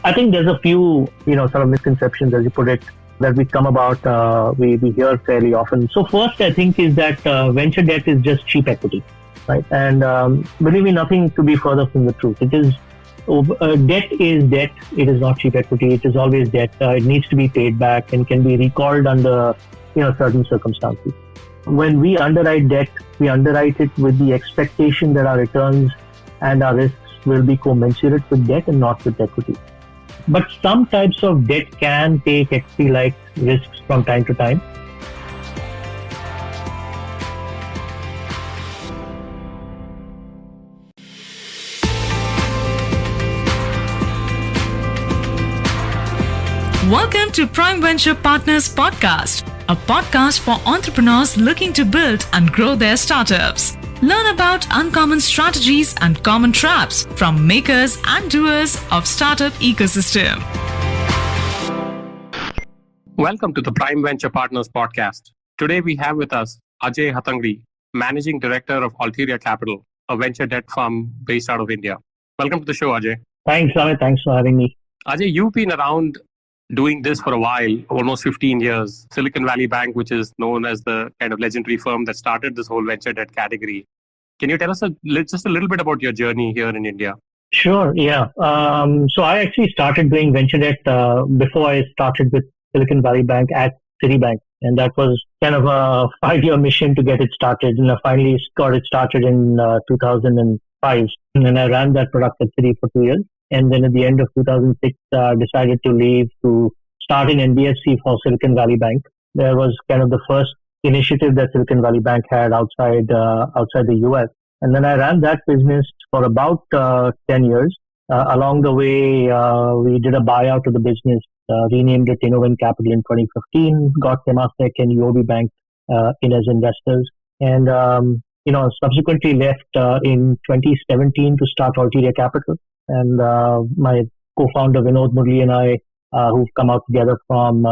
I think there's a few, sort of misconceptions, as you put it, that we come about, we hear fairly often. So first, I think, is that venture debt is just cheap equity, right? And believe me, nothing to be further from the truth. It is debt is debt. It is not cheap equity. It is always debt. It needs to be paid back and can be recalled under, certain circumstances. When we underwrite debt, we underwrite it with the expectation that our returns and our risks will be commensurate with debt and not with equity. But some types of debt can take equity-like risks from time to time. Welcome to Prime Venture Partners Podcast, a podcast for entrepreneurs looking to build and grow their startups. Learn about uncommon strategies and common traps from makers and doers of startup ecosystem. Welcome to the Prime Venture Partners Podcast. Today we have with us Ajay Hattangdi, Managing Director of Alteria Capital, a venture debt firm based out of India. Welcome to the show, Ajay. Thanks, Amit. Thanks for having me. Ajay, you've been around doing this for a while, almost 15 years. Silicon Valley Bank, which is known as the kind of legendary firm that started this whole venture debt category. Can you tell us just a little bit about your journey here in India? Sure, yeah. So I actually started doing venture debt before I started with Silicon Valley Bank at Citibank. And that was kind of a 5-year mission to get it started. And I finally got it started in 2005. And then I ran that product at Citi for 2 years. And then at the end of 2006, decided to leave to start an NBFC for Silicon Valley Bank. There was kind of the first initiative that Silicon Valley Bank had outside the US. And then I ran that business for about 10 years. Along the way, we did a buyout of the business, renamed it Innovent Capital in 2015, got Temasek and UOB Bank in as investors. And, subsequently left in 2017 to start Alteria Capital. And my co-founder Vinod Murli and I, who've come out together from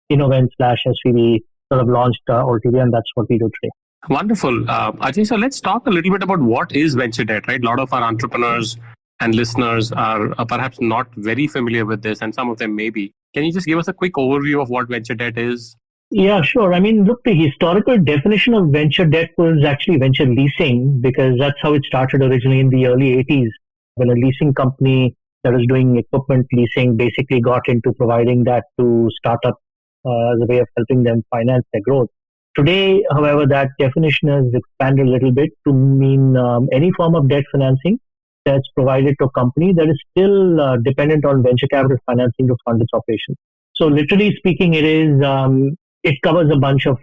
Innovent/SVB, sort of launched Alteria, and that's what we do today. Wonderful. Ajay, so let's talk a little bit about what is venture debt, right? A lot of our entrepreneurs and listeners are perhaps not very familiar with this, and some of them may be. Can you just give us a quick overview of what venture debt is? Yeah, sure. I mean, look, the historical definition of venture debt was actually venture leasing, because that's how it started originally in the early 80s. When a leasing company that was doing equipment leasing basically got into providing that to startups as a way of helping them finance their growth. Today, however, that definition has expanded a little bit to mean any form of debt financing that's provided to a company that is still dependent on venture capital financing to fund its operations. So literally speaking, it covers a bunch of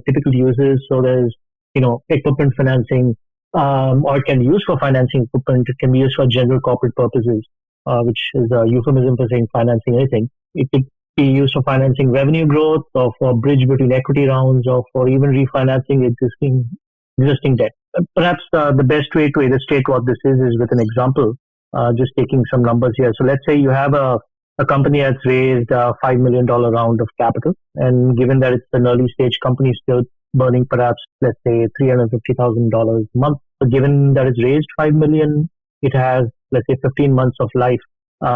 typical uses. So there's, equipment financing, or it can be used for financing equipment. It can be used for general corporate purposes, which is a euphemism for saying financing anything. It could be used for financing revenue growth, or for bridge between equity rounds, or for even refinancing existing debt. Perhaps the best way to illustrate what this is with an example, just taking some numbers here. So let's say you have a company that's raised a $5 million round of capital, and given that it's an early stage company still burning perhaps, let's say, $350,000 a month. So given that it's raised $5 million, it has, let's say, 15 months of life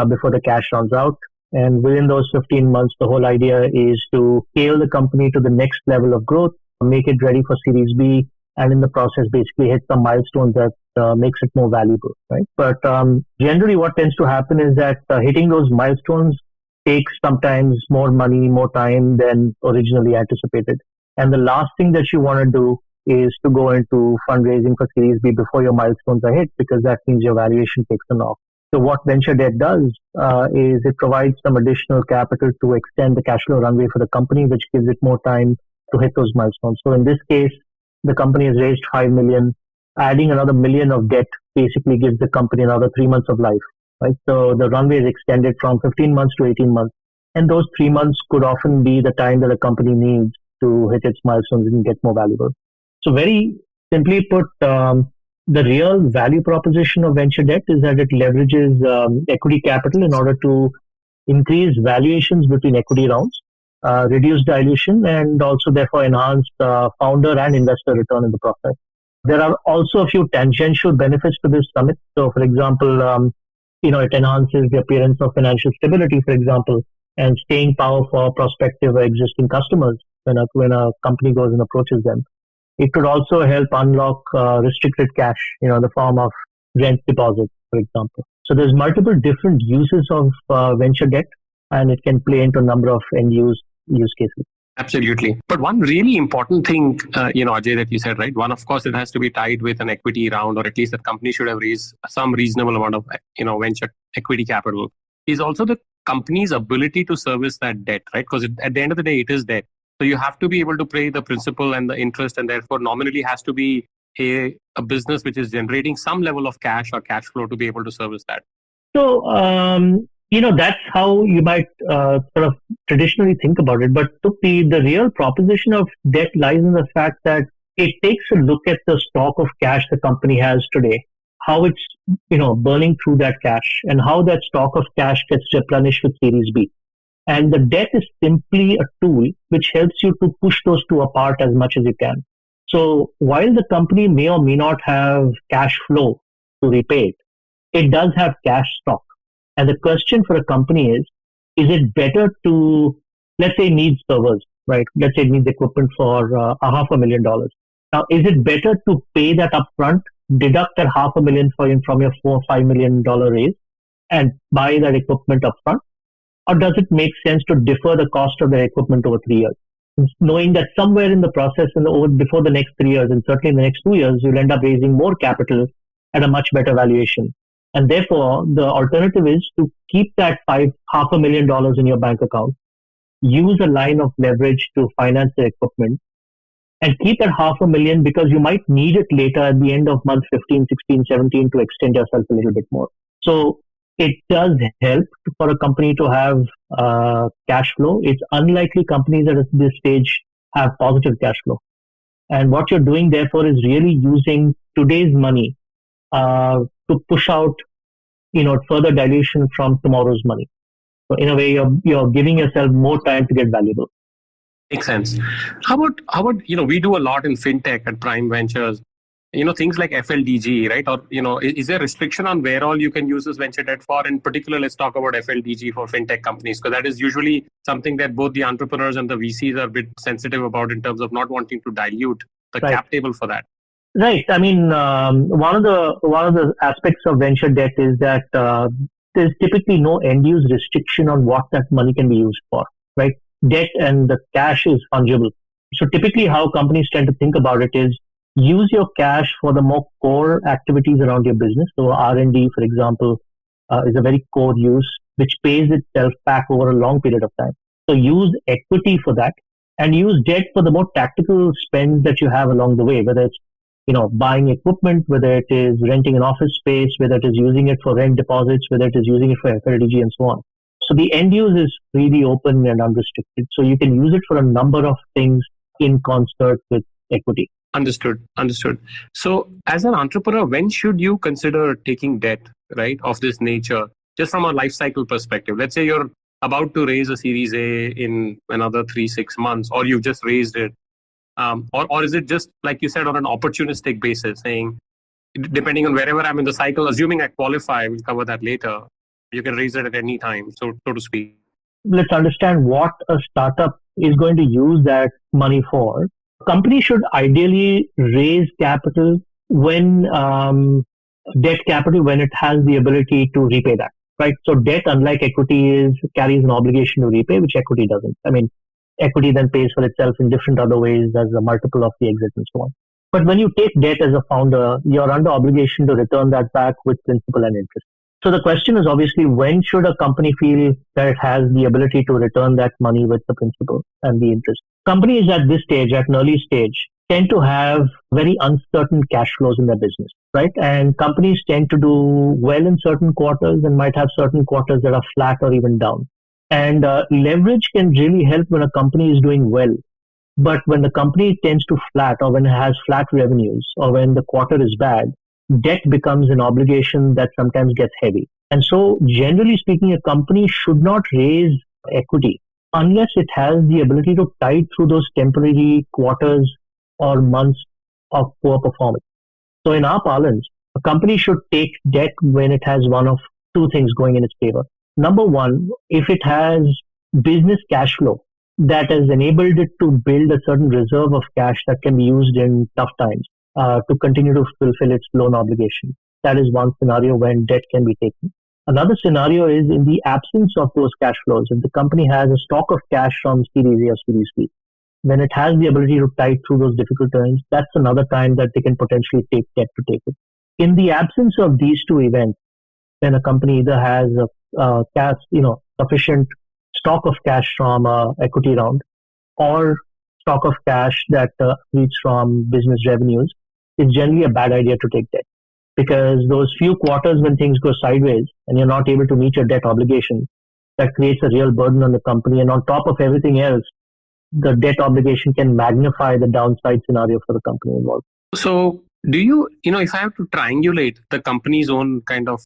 before the cash runs out. And within those 15 months, the whole idea is to scale the company to the next level of growth, make it ready for Series B, and in the process, basically hit some milestones that makes it more valuable, right? But generally, what tends to happen is that hitting those milestones takes sometimes more money, more time than originally anticipated. And the last thing that you want to do is to go into fundraising for Series B before your milestones are hit, because that means your valuation takes a knock. So what venture debt does is it provides some additional capital to extend the cash flow runway for the company, which gives it more time to hit those milestones. So in this case, the company has raised $5 million. Adding another $1 million of debt basically gives the company another 3 months of life, right? So the runway is extended from 15 months to 18 months. And those 3 months could often be the time that a company needs to hit its milestones and get more valuable. So very simply put, the real value proposition of venture debt is that it leverages equity capital in order to increase valuations between equity rounds, reduce dilution, and also therefore enhance founder and investor return in the process. There are also a few tangential benefits to this summit. So, for example, it enhances the appearance of financial stability, for example, and staying power for prospective or existing customers when a company goes and approaches them. It could also help unlock restricted cash, in the form of rent deposits, for example. So there's multiple different uses of venture debt, and it can play into a number of end-use cases. Absolutely. But one really important thing, Ajay, that you said, right? One, of course, it has to be tied with an equity round, or at least that company should have raised some reasonable amount of, venture equity capital. Is also the company's ability to service that debt, right? Because at the end of the day, it is debt. So you have to be able to pay the principal and the interest, and therefore nominally has to be a business which is generating some level of cash or cash flow to be able to service that. So, that's how you might sort of traditionally think about it. But the real proposition of debt lies in the fact that it takes a look at the stock of cash the company has today, how it's, burning through that cash, and how that stock of cash gets replenished with Series B. And the debt is simply a tool which helps you to push those two apart as much as you can. So while the company may or may not have cash flow to repay it, it does have cash stock. And the question for a company is it better to, let's say, it needs servers, right? Let's say it needs equipment for $500,000. Now, is it better to pay that upfront, deduct that $500,000 from your $4 or $5 million raise, and buy that equipment upfront? Or does it make sense to defer the cost of the equipment over 3 years, knowing that somewhere in the process and before the next 3 years, and certainly in the next 2 years, you'll end up raising more capital at a much better valuation? And therefore, the alternative is to keep that $500,000 in your bank account, use a line of leverage to finance the equipment, and keep that $500,000 because you might need it later at the end of month 15, 16, 17 to extend yourself a little bit more. So it does help for a company to have cash flow. It's unlikely companies at this stage have positive cash flow. And what you're doing, therefore, is really using today's money to push out, further dilution from tomorrow's money. So in a way, you're giving yourself more time to get valuable. Makes sense. How about we do a lot in fintech at Prime Ventures. Things like FLDG, right? Or is there a restriction on where all you can use this venture debt for? In particular, let's talk about FLDG for fintech companies, because that is usually something that both the entrepreneurs and the VCs are a bit sensitive about in terms of not wanting to dilute the cap table for that. Right. I mean, one of the aspects of venture debt is that there's typically no end-use restriction on what that money can be used for, right? Debt and the cash is fungible. So typically how companies tend to think about it is use your cash for the more core activities around your business. So R&D, for example, is a very core use, which pays itself back over a long period of time. So use equity for that and use debt for the more tactical spends that you have along the way, whether it's buying equipment, whether it is renting an office space, whether it is using it for rent deposits, whether it is using it for FLDG and so on. So the end use is really open and unrestricted. So you can use it for a number of things in concert with equity. Understood. So as an entrepreneur, when should you consider taking debt, right, of this nature, just from a life cycle perspective? Let's say you're about to raise a Series A in another 3-6 months, or you've just raised it. Or is it just, like you said, on an opportunistic basis, saying, depending on wherever I'm in the cycle, assuming I qualify, we'll cover that later, you can raise it at any time, so to speak. Let's understand what a startup is going to use that money for. Company should ideally raise capital when debt capital when it has the ability to repay that, right? So debt, unlike equity, carries an obligation to repay, which equity doesn't. I mean, equity then pays for itself in different other ways as a multiple of the exit and so on. But when you take debt as a founder, you're under obligation to return that back with principal and interest. So the question is obviously, when should a company feel that it has the ability to return that money with the principal and the interest? Companies at this stage, at an early stage, tend to have very uncertain cash flows in their business, right? And companies tend to do well in certain quarters and might have certain quarters that are flat or even down. And leverage can really help when a company is doing well. But when the company tends to flat, or when it has flat revenues, or when the quarter is bad, debt becomes an obligation that sometimes gets heavy. And so, generally speaking, a company should not raise equity unless it has the ability to tide through those temporary quarters or months of poor performance. So in our parlance, a company should take debt when it has one of two things going in its favor. Number one, if it has business cash flow that has enabled it to build a certain reserve of cash that can be used in tough times to continue to fulfill its loan obligation. That is one scenario when debt can be taken. Another scenario is in the absence of those cash flows. If the company has a stock of cash from Series A or Series B, when it has the ability to tide through those difficult times, that's another time that they can potentially take debt to take it. In the absence of these two events, when a company either has a cash, sufficient stock of cash from equity round or stock of cash that leads from business revenues, it's generally a bad idea to take debt, because those few quarters when things go sideways and you're not able to meet your debt obligation, that creates a real burden on the company. And on top of everything else, the debt obligation can magnify the downside scenario for the company involved. So do you, if I have to triangulate the company's own kind of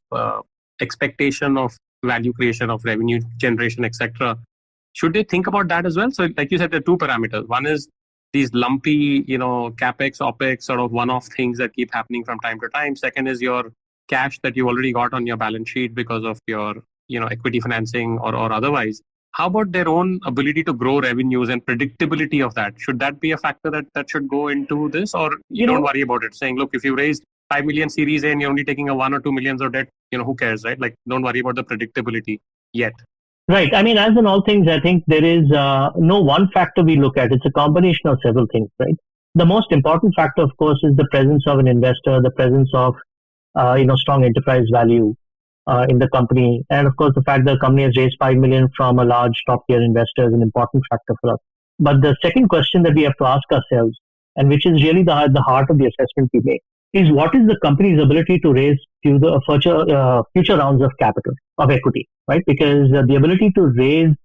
expectation of value creation, of revenue generation, etc., should they think about that as well? So like you said, there are two parameters. One is these lumpy, capex, opex, sort of one-off things that keep happening from time to time. Second is your cash that you already got on your balance sheet because of your, equity financing or otherwise. How about their own ability to grow revenues and predictability of that? Should that be a factor that should go into this, or you don't worry about it? Saying, look, if you raised 5 million Series A and you're only taking a 1 or 2 millions of debt, who cares, right? Like, don't worry about the predictability yet. Right. I mean, as in all things, I think there is no one factor we look at. It's a combination of several things, right? The most important factor, of course, is the presence of an investor, the presence of, strong enterprise value in the company. And of course, the fact that the company has raised 5 million from a large top tier investor is an important factor for us. But the second question that we have to ask ourselves, and which is really the heart of the assessment we make, is what is the company's ability to raise future rounds of capital, of equity, right? Because the ability to raise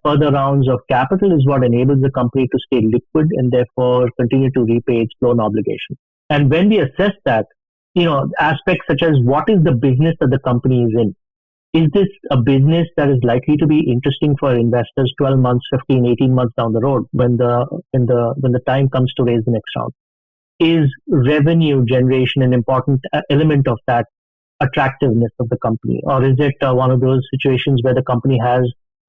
further rounds of capital is what enables the company to stay liquid and therefore continue to repay its loan obligation. And when we assess that, aspects such as what is the business that the company is in? Is this a business that is likely to be interesting for investors 12 months, 15, 18 months down the road when the time comes to raise the next round? Is revenue generation an important element of that attractiveness of the company? Or is it one of those situations where the company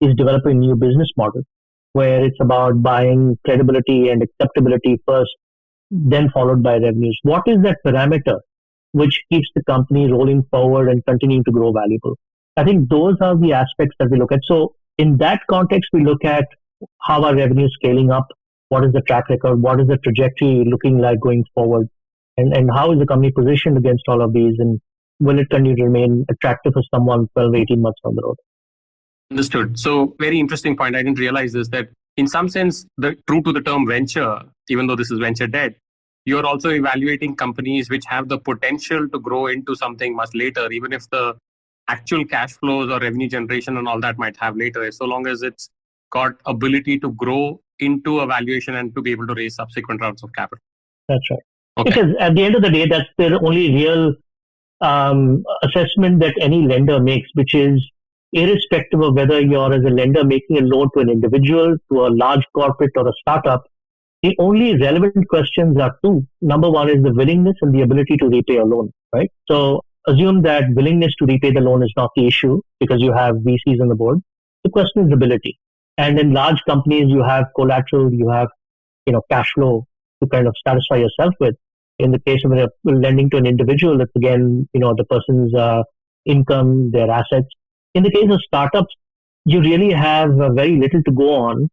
is developing a new business model where it's about buying credibility and acceptability first, then followed by revenues? What is that parameter which keeps the company rolling forward and continuing to grow valuable? I think those are the aspects that we look at. So in that context, we look at how our revenue is scaling up. What is the track record? What is the trajectory looking like going forward? And how is the company positioned against all of these? And will it continue to remain attractive for someone 12, 18 months down the road? Understood. So very interesting point. I didn't realize this, that in some sense, true to the term venture, even though this is venture debt, you're also evaluating companies which have the potential to grow into something much later, even if the actual cash flows or revenue generation and all that might have later, so long as it's got ability to grow into a valuation and to be able to raise subsequent rounds of capital. That's right. Okay. Because at the end of the day, that's the only real assessment that any lender makes, which is irrespective of whether you're as a lender making a loan to an individual, to a large corporate or a startup. The only relevant questions are two. Number one is the willingness and the ability to repay a loan, right? So assume that willingness to repay the loan is not the issue because you have VCs on the board. The question is ability. And in large companies, you have collateral, you have, cash flow to kind of satisfy yourself with. In the case of lending to an individual, that's again, the person's income, their assets. In the case of startups, you really have very little to go on.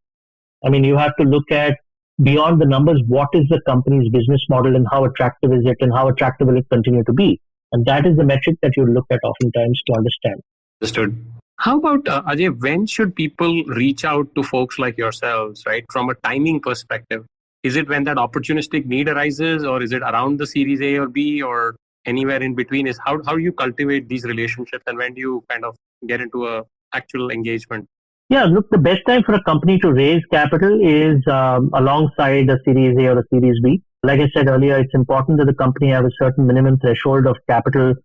I mean, you have to look at beyond the numbers, what is the company's business model and how attractive is it and how attractive will it continue to be? And that is the metric that you look at oftentimes to understand. Understood. How about, Ajay, when should people reach out to folks like yourselves, right? From a timing perspective, is it when that opportunistic need arises, or is it around the Series A or B, or anywhere in between? Is how do you cultivate these relationships, and when do you kind of get into a actual engagement? Yeah, look, the best time for a company to raise capital is alongside a Series A or a Series B. Like I said earlier, it's important that the company have a certain minimum threshold of capital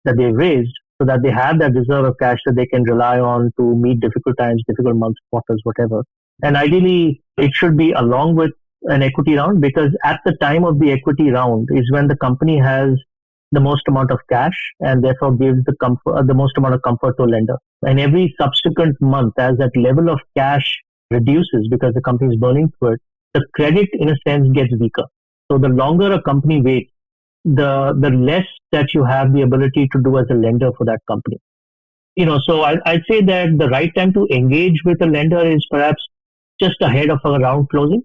that they've raised so that they have that reserve of cash that they can rely on to meet difficult times, difficult months, quarters, whatever. And ideally, it should be along with an equity round, because at the time of the equity round is when the company has the most amount of cash and therefore gives the most amount of comfort to a lender. And every subsequent month, as that level of cash reduces because the company is burning through it, the credit in a sense gets weaker. So the longer a company waits, the less that you have the ability to do as a lender for that company. So I'd say that the right time to engage with a lender is perhaps just ahead of a round closing,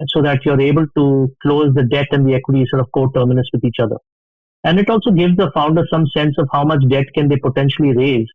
so that you're able to close the debt and the equity sort of co-terminus with each other. And it also gives the founder some sense of how much debt can they potentially raise,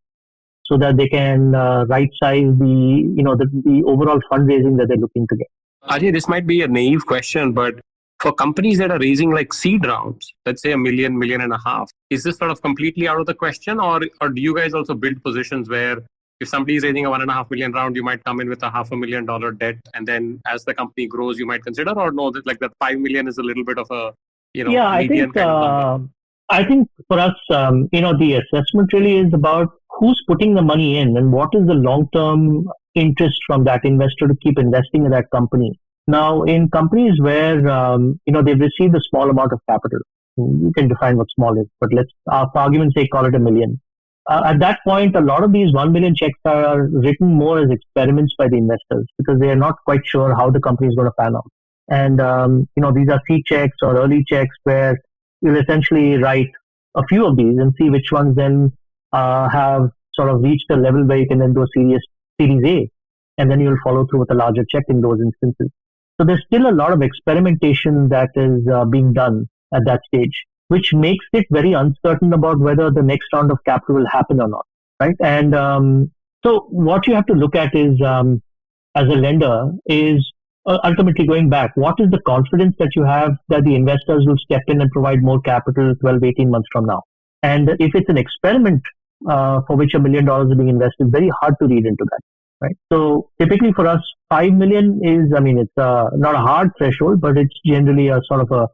so that they can right-size the overall fundraising that they're looking to get. Ajay, this might be a naive question, but for companies that are raising like seed rounds, let's say $1 million, $1.5 million, is this sort of completely out of the question, or do you guys also build positions where if somebody is raising a $1.5 million round, you might come in with a $500,000 debt, and then as the company grows, you might consider, or no, that like that $5 million is a little bit of a median kind of number? I think for us, the assessment really is about who's putting the money in and what is the long-term interest from that investor to keep investing in that company. Now, in companies where they've received a small amount of capital, you can define what small is, but let's, for argument's sake, call it $1 million. At that point, a lot of these 1 million checks are written more as experiments by the investors because they are not quite sure how the company is going to pan out. And, these are seed checks or early checks where you'll essentially write a few of these and see which ones then have sort of reached a level where you can then do a Series A. And then you'll follow through with a larger check in those instances. So there's still a lot of experimentation that is being done at that stage, which makes it very uncertain about whether the next round of capital will happen or not, right? And so what you have to look at is, as a lender, is ultimately going back, what is the confidence that you have that the investors will step in and provide more capital 12, 18 months from now? And if it's an experiment for which $1 million is being invested, very hard to read into that, right? So typically for us, 5 million is, it's not a hard threshold, but it's generally a sort of a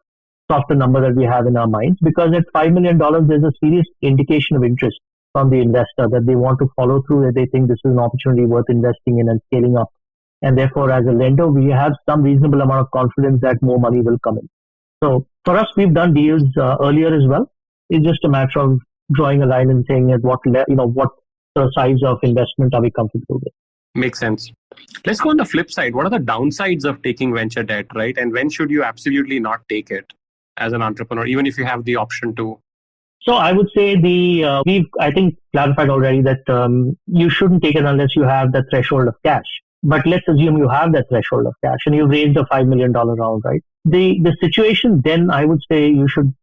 softer number that we have in our minds, because at $5 million, there's a serious indication of interest from the investor that they want to follow through, that they think this is an opportunity worth investing in and scaling up. And therefore, as a lender, we have some reasonable amount of confidence that more money will come in. So for us, we've done deals earlier as well. It's just a matter of drawing a line and saying at what sort of size of investment are we comfortable with. Makes sense. Let's go on the flip side. What are the downsides of taking venture debt, right? And when should you absolutely not take it as an entrepreneur, even if you have the option to? So I would say we've, I think, clarified already that you shouldn't take it unless you have the threshold of cash. But let's assume you have that threshold of cash and you've raised a $5 million round, right? The situation then I would say you should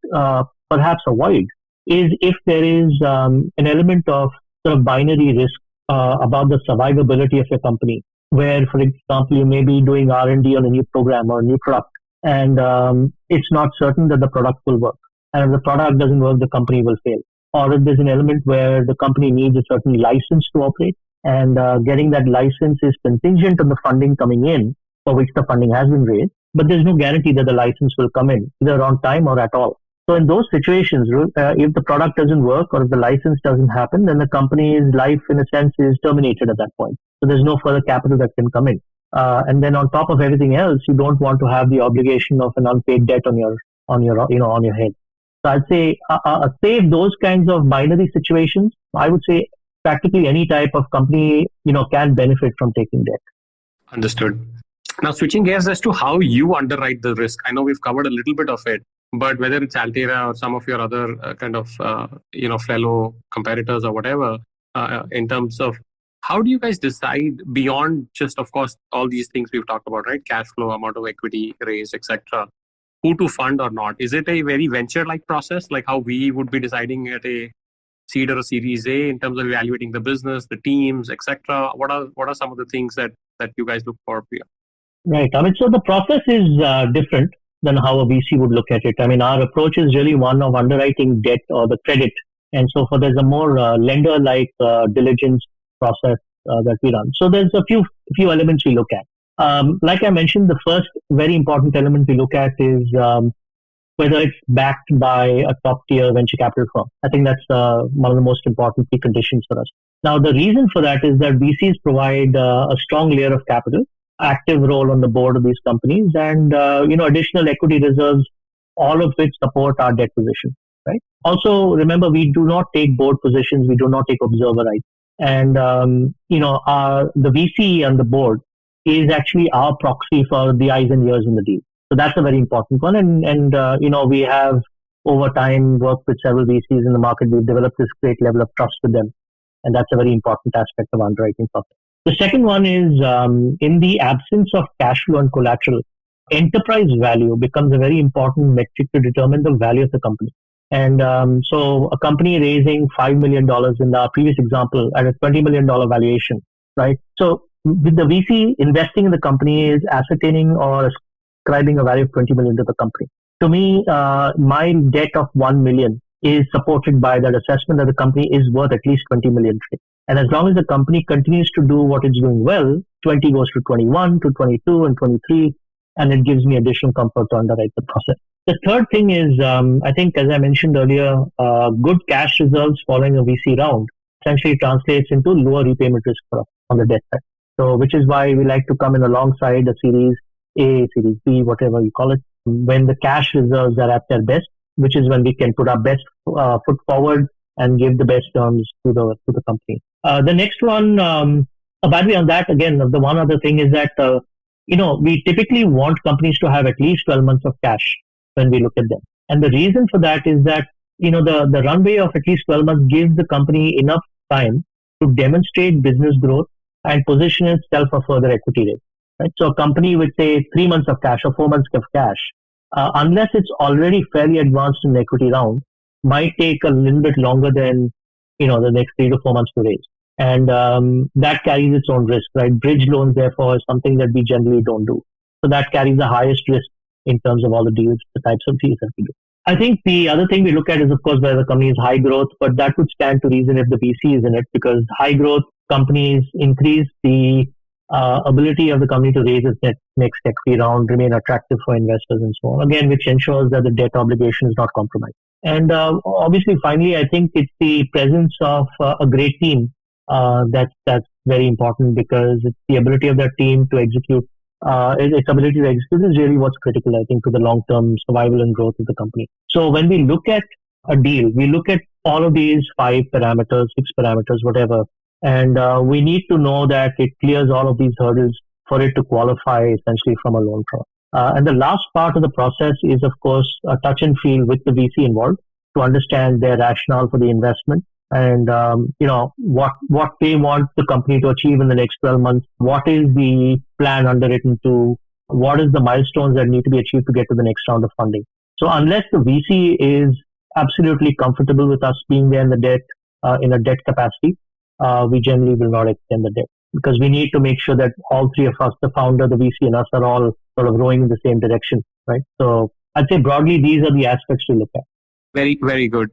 perhaps avoid is if there is an element of sort of binary risk about the survivability of your company, where, for example, you may be doing R&D on a new program or a new product, and it's not certain that the product will work. And if the product doesn't work, the company will fail. Or if there's an element where the company needs a certain license to operate, and getting that license is contingent on the funding coming in, for which the funding has been raised, but there's no guarantee that the license will come in, either on time or at all. So in those situations, if the product doesn't work or if the license doesn't happen, then the company's life, in a sense, is terminated at that point. So there's no further capital that can come in. And then on top of everything else, you don't want to have the obligation of an unpaid debt on your head. So I'd say save those kinds of binary situations. I would say practically any type of company, can benefit from taking debt. Understood. Now, switching gears as to how you underwrite the risk. I know we've covered a little bit of it, but whether it's Alteria or some of your other fellow competitors or whatever, in terms of how do you guys decide beyond just, of course, all these things we've talked about, right? Cash flow, amount of equity raised, etc. Who to fund or not? Is it a very venture-like process, like how we would be deciding at a seed or a Series A in terms of evaluating the business, the teams, etc.? What are some of the things that you guys look for here? Right. So the process is different than how a VC would look at it. Our approach is really one of underwriting debt or the credit. And so there's a more lender-like diligence process that we run. So there's a few elements we look at. Like I mentioned, the first very important element we look at is whether it's backed by a top-tier venture capital firm. I think that's one of the most important preconditions for us. Now, the reason for that is that VCs provide a strong layer of capital, active role on the board of these companies, and additional equity reserves, all of which support our debt position. right? Also, remember, we do not take board positions. We do not take observer rights. And, the VC and the board is actually our proxy for the eyes and ears in the deal. So that's a very important one. And we have over time worked with several VCs in the market. We've developed this great level of trust with them. And that's a very important aspect of underwriting process. The second one is in the absence of cash flow and collateral, enterprise value becomes a very important metric to determine the value of the company. And so a company raising $5 million in the previous example at a $20 million valuation, right? So with the VC investing in the company is ascertaining or ascribing a value of $20 million to the company. To me, my debt of $1 million is supported by that assessment that the company is worth at least $20 million today. And as long as the company continues to do what it's doing well, 20 goes to 21, to 22, and 23, and it gives me additional comfort to underwrite the process. The third thing is, I think, as I mentioned earlier, good cash results following a VC round essentially translates into lower repayment risk for us on the debt side. So, which is why we like to come in alongside a Series A, Series B, whatever you call it, when the cash reserves are at their best, which is when we can put our best foot forward and give the best terms to the company. The next one, by the way, on that again, the one other thing is that we typically want companies to have at least 12 months of cash when we look at them, and the reason for that is that the runway of at least 12 months gives the company enough time to demonstrate business growth and position itself for further equity raise. Right? So a company with say 3 months of cash or 4 months of cash, unless it's already fairly advanced in the equity round, might take a little bit longer than the next 3 to 4 months to raise, and that carries its own risk. Right? Bridge loans, therefore, is something that we generally don't do. So that carries the highest risk in terms of all the deals, the types of deals that we do. I think the other thing we look at is, of course, whether the company is high growth, but that would stand to reason if the VC is in it, because high growth companies increase the ability of the company to raise its next equity round, remain attractive for investors and so on. Again, which ensures that the debt obligation is not compromised. And obviously, finally, I think it's the presence of a great team that's very important, because it's the ability of that team to execute. Its ability to execute is really what's critical, I think, to the long-term survival and growth of the company. So when we look at a deal, we look at all of these 5 parameters, 6 parameters, whatever, and we need to know that it clears all of these hurdles for it to qualify essentially from a loan draw. And the last part of the process is, of course, a touch and feel with the VC involved to understand their rationale for the investment and, what they want the company to achieve in the next 12 months. What is the plan underwritten to? What is the milestones that need to be achieved to get to the next round of funding? So unless the VC is absolutely comfortable with us being there in the debt, in a debt capacity, we generally will not extend the debt, because we need to make sure that all 3 of us, the founder, the VC, and us, are all sort of rowing in the same direction, right? So I'd say broadly, these are the aspects to look at. Very, very good.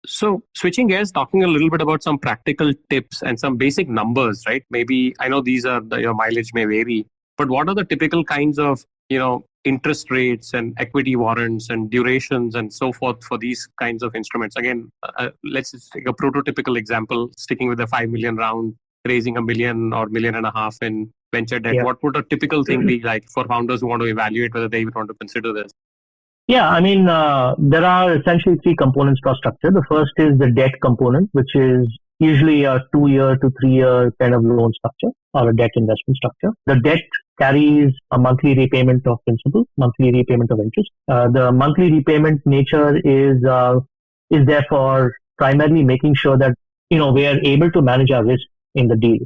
So switching gears, talking a little bit about some practical tips and some basic numbers, right? Maybe I know these are your mileage may vary, but what are the typical kinds of interest rates and equity warrants and durations and so forth for these kinds of instruments? Again, let's just take a prototypical example, sticking with the 5 million round, raising $1 million or $1.5 million in venture debt. Yeah. What would a typical thing be like for founders who want to evaluate whether they even want to consider this? Yeah, I mean, there are essentially 3 components to our structure. The first is the debt component, which is usually a 2-year to 3-year kind of loan structure or a debt investment structure. The debt carries a monthly repayment of principal, monthly repayment of interest. The monthly repayment nature is therefore primarily making sure that we are able to manage our risk in the deal,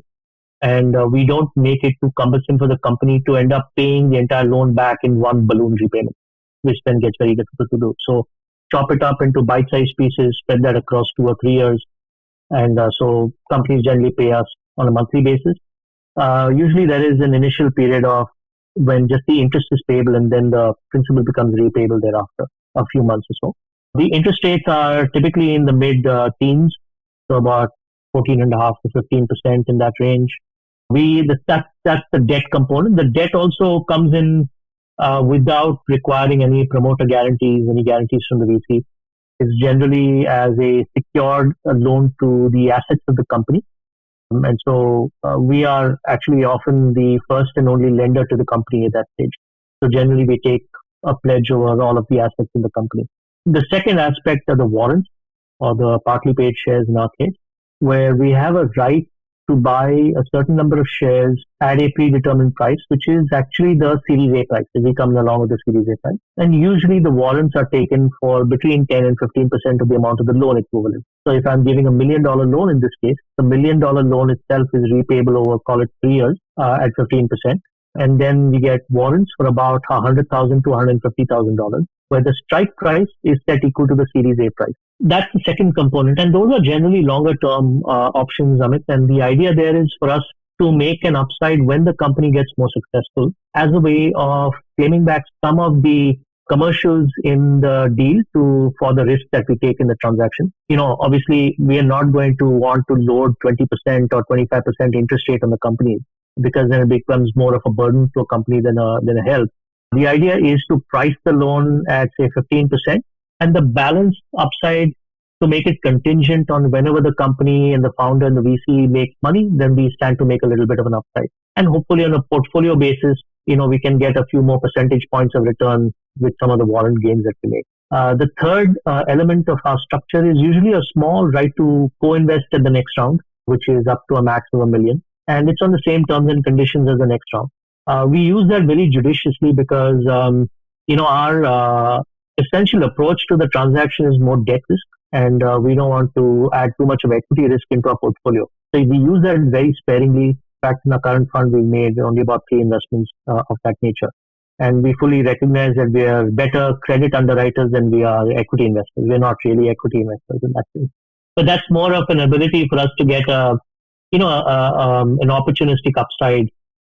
and we don't make it too cumbersome for the company to end up paying the entire loan back in one balloon repayment, which then gets very difficult to do. So chop it up into bite-sized pieces, spread that across 2 or 3 years, and so companies generally pay us on a monthly basis. Usually there is an initial period of when just the interest is payable, and then the principal becomes repayable thereafter, a few months or so. The interest rates are typically in the mid-teens, so about 14.5% to 15% in that range. That's the debt component. The debt also comes in without requiring any promoter guarantees, any guarantees from the VC. It's generally as a secured loan to the assets of the company. And so we are actually often the first and only lender to the company at that stage. So generally we take a pledge over all of the assets in the company. The second aspect are the warrants or the partly paid shares in our case, where we have a right to buy a certain number of shares at a predetermined price, which is actually the Series A price. We come along with the Series A price. And usually the warrants are taken for between 10 and 15% of the amount of the loan equivalent. So if I'm giving $1 million loan in this case, the $1 million loan itself is repayable over, call it 3 years at 15%. And then we get warrants for about $100,000 to $150,000, where the strike price is set equal to the Series A price. That's the second component. And those are generally longer term options, Amit. And the idea there is for us to make an upside when the company gets more successful as a way of claiming back some of the commercials in the deal for the risk that we take in the transaction. Obviously, we are not going to want to load 20% or 25% interest rate on the company, because then it becomes more of a burden to a company than a help. The idea is to price the loan at, say, 15%, and the balance upside to make it contingent on whenever the company and the founder and the VC make money, then we stand to make a little bit of an upside. And hopefully on a portfolio basis, we can get a few more percentage points of return with some of the warrant gains that we make. The third element of our structure is usually a small right to co-invest at the next round, which is up to a max of $1 million. And it's on the same terms and conditions as the next round. We use that very judiciously because, our essential approach to the transaction is more debt risk, and we don't want to add too much of equity risk into our portfolio. So we use that very sparingly. In fact, in our current fund, we've made only about 3 investments of that nature. And we fully recognize that we are better credit underwriters than we are equity investors. We're not really equity investors in that sense. But that's more of an ability for us to get an opportunistic upside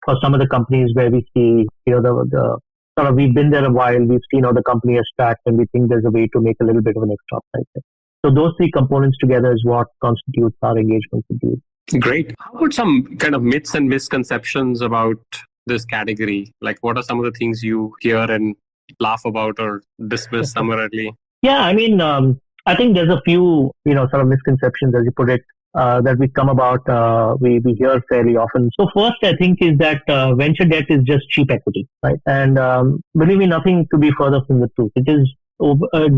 for some of the companies where we see, we've been there a while, we've seen how the company has tracked, and we think there's a way to make a little bit of an extra upside there. So those 3 components together is what constitutes our engagement with you. Great. How about some kind of myths and misconceptions about this category? Like, what are some of the things you hear and laugh about or dismiss summarily? Yeah, I think there's a few, sort of misconceptions, as you put it, that we come about, we hear fairly often. So first, I think, is that venture debt is just cheap equity, right? And believe me, nothing to be further from the truth. It is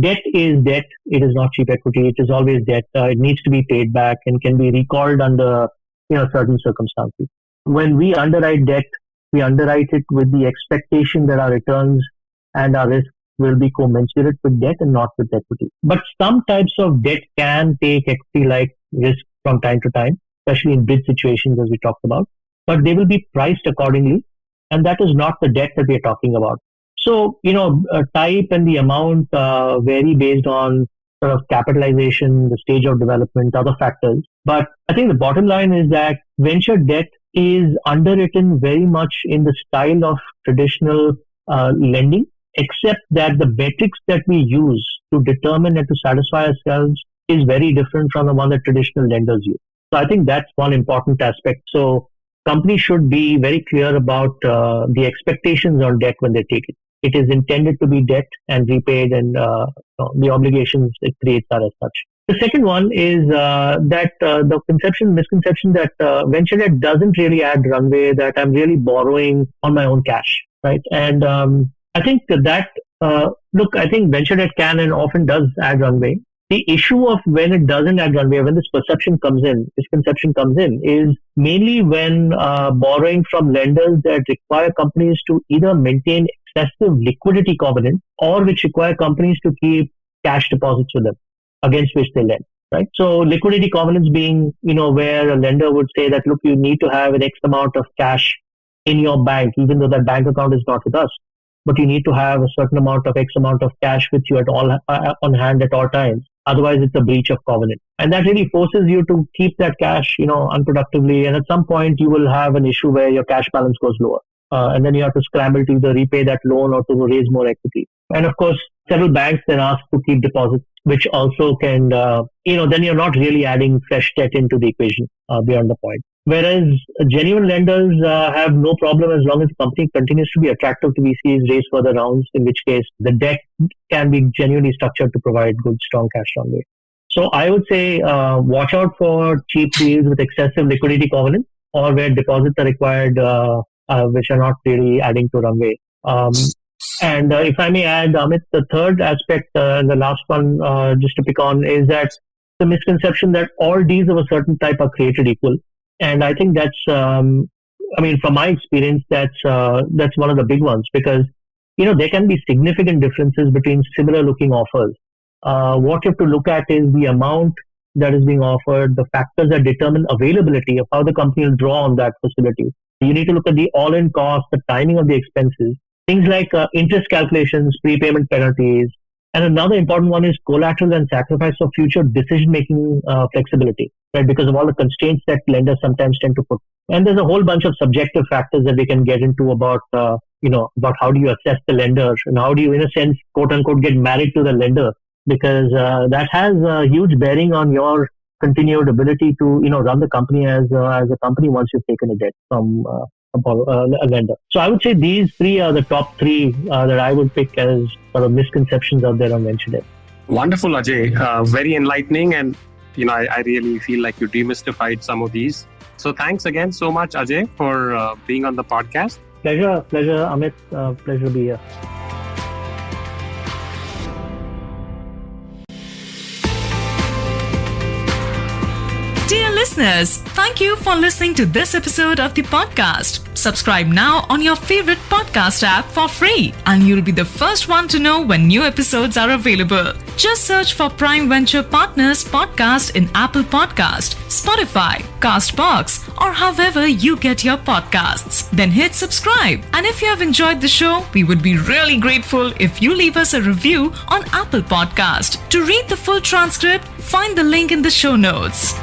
debt is debt. It is not cheap equity. It is always debt. It needs to be paid back and can be recalled under certain circumstances. When we underwrite debt, we underwrite it with the expectation that our returns and our risk will be commensurate with debt and not with equity. But some types of debt can take equity-like risk from time to time, especially in bid situations, as we talked about, but they will be priced accordingly, and that is not the debt that we are talking about. So, type and the amount vary based on sort of capitalization, the stage of development, other factors. But I think the bottom line is that venture debt is underwritten very much in the style of traditional lending, except that the metrics that we use to determine and to satisfy ourselves is very different from the one that traditional lenders use. So I think that's one important aspect. So companies should be very clear about the expectations on debt when they take it. It is intended to be debt and repaid, and the obligations it creates are as such. The second one is that the misconception that venture debt doesn't really add runway, that I'm really borrowing on my own cash, right? And I think I think venture debt can and often does add runway. The issue of when it doesn't add runway, when this misconception comes in, is mainly when borrowing from lenders that require companies to either maintain excessive liquidity covenants or which require companies to keep cash deposits with them against which they lend, right? So liquidity covenants being, where a lender would say that, look, you need to have an X amount of cash in your bank, even though that bank account is not with us, but you need to have a certain amount of X amount of cash with you at all on hand at all times. Otherwise, it's a breach of covenant. And that really forces you to keep that cash, unproductively. And at some point, you will have an issue where your cash balance goes lower. And then you have to scramble to either repay that loan or to raise more equity. And of course, several banks then ask to keep deposits, which also can, then you're not really adding fresh debt into the equation beyond the point. Whereas genuine lenders have no problem as long as the company continues to be attractive to VCs, raise further rounds, in which case the debt can be genuinely structured to provide good, strong cash runway. So I would say watch out for cheap deals with excessive liquidity covenants or where deposits are required, which are not really adding to runway. And if I may add, Amit, the third aspect and the last one, just to pick on, is that the misconception that all deals of a certain type are created equal. And I think that's, from my experience, that's one of the big ones, because there can be significant differences between similar looking offers. What you have to look at is the amount that is being offered, the factors that determine availability of how the company will draw on that facility. You need to look at the all-in cost, the timing of the expenses, things like interest calculations, prepayment penalties, and another important one is collateral and sacrifice of future decision-making flexibility, right? Because of all the constraints that lenders sometimes tend to put. And there's a whole bunch of subjective factors that we can get into about how do you assess the lender and how do you, in a sense, quote unquote, get married to the lender, because that has a huge bearing on your continued ability to, run the company as a company once you've taken a debt from a lender. So I would say these three are the top three that I would pick as sort of misconceptions out there on venture debt. Wonderful, Ajay. Very enlightening. And, I really feel like you demystified some of these. So thanks again so much, Ajay, for being on the podcast. Pleasure, Amit. Pleasure to be here. Dear listeners, thank you for listening to this episode of the podcast. Subscribe now on your favorite podcast app for free, and you'll be the first one to know when new episodes are available. Just search for Prime Venture Partners Podcast in Apple Podcast, Spotify, Castbox, or however you get your podcasts. Then hit subscribe. And if you have enjoyed the show, we would be really grateful if you leave us a review on Apple Podcast. To read the full transcript, find the link in the show notes.